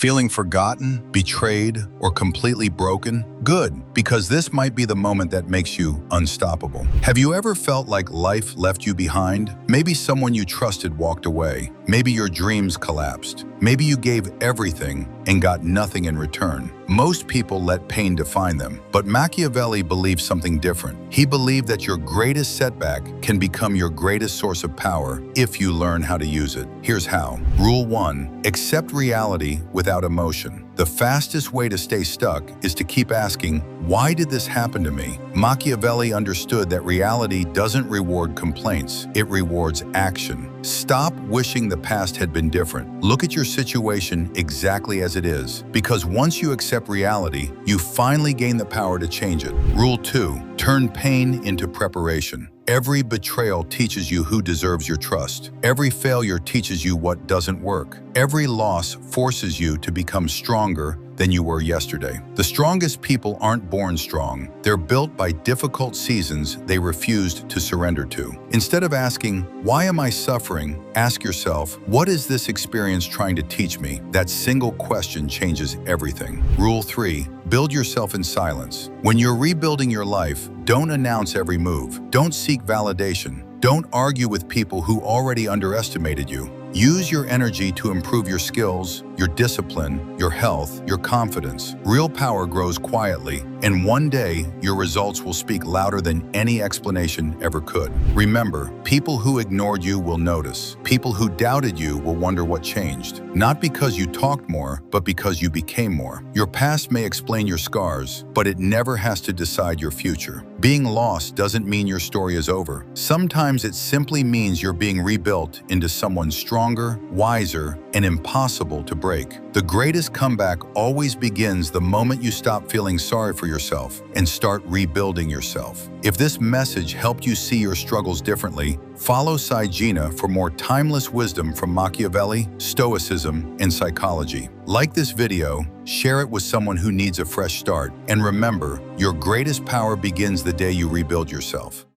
Feeling forgotten, betrayed, or completely broken? Good, because this might be the moment that makes you unstoppable. Have you ever felt like life left you behind? Maybe someone you trusted walked away. Maybe your dreams collapsed. Maybe you gave everything and got nothing in return. Most people let pain define them, but Machiavelli believed something different. He believed that your greatest setback can become your greatest source of power if you learn how to use it. Here's how. Rule 1. Accept reality without emotion. The fastest way to stay stuck is to keep asking, why did this happen to me? Machiavelli understood that reality doesn't reward complaints, it rewards action. Stop wishing the past had been different. Look at your situation exactly as it is, because once you accept reality, you finally gain the power to change it. Rule 2. Turn pain into preparation. Every betrayal teaches you who deserves your trust. Every failure teaches you what doesn't work. Every loss forces you to become stronger than you were yesterday. The strongest people aren't born strong. They're built by difficult seasons they refused to surrender to. Instead of asking, why am I suffering? Ask yourself, what is this experience trying to teach me? That single question changes everything. Rule 3. Build yourself in silence. When you're rebuilding your life, don't announce every move. Don't seek validation. Don't argue with people who already underestimated you. Use your energy to improve your skills, your discipline, your health, your confidence. Real power grows quietly, and one day your results will speak louder than any explanation ever could. Remember, people who ignored you will notice. People who doubted you will wonder what changed. Not because you talked more, but because you became more. Your past may explain your scars, but it never has to decide your future. Being lost doesn't mean your story is over. Sometimes it simply means you're being rebuilt into someone stronger, wiser, and impossible to break. The greatest comeback always begins the moment you stop feeling sorry for yourself and start rebuilding yourself. If this message helped you see your struggles differently, follow Gina for more timeless wisdom from Machiavelli, Stoicism, and psychology. Like this video, share it with someone who needs a fresh start, and remember, your greatest power begins the day you rebuild yourself.